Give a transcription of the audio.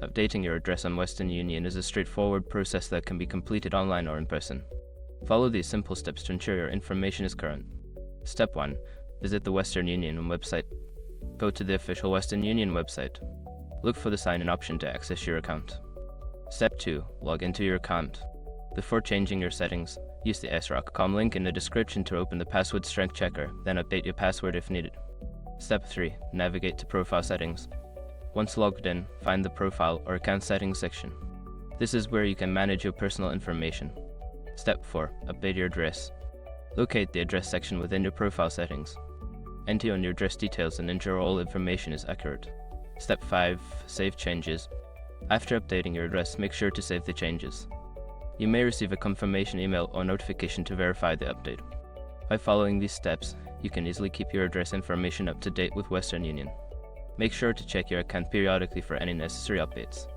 Updating your address on Western Union is a straightforward process that can be completed online or in person. Follow these simple steps to ensure your information is current. Step 1. Visit the Western Union website. Go to the official Western Union website. Look for the sign-in option to access your account. Step 2. Log into your account. Before changing your settings, use the sroc.com link in the description to open the password strength checker, then update your password if needed. Step 3. Navigate to Profile Settings. Once logged in, find the Profile or Account Settings section. This is where you can manage your personal information. Step 4. Update your address. Locate the address section within your profile settings. Enter in your address details and ensure all information is accurate. Step 5. Save changes. After updating your address, make sure to save the changes. You may receive a confirmation email or notification to verify the update. By following these steps, you can easily keep your address information up to date with Western Union. Make sure to check your account periodically for any necessary updates.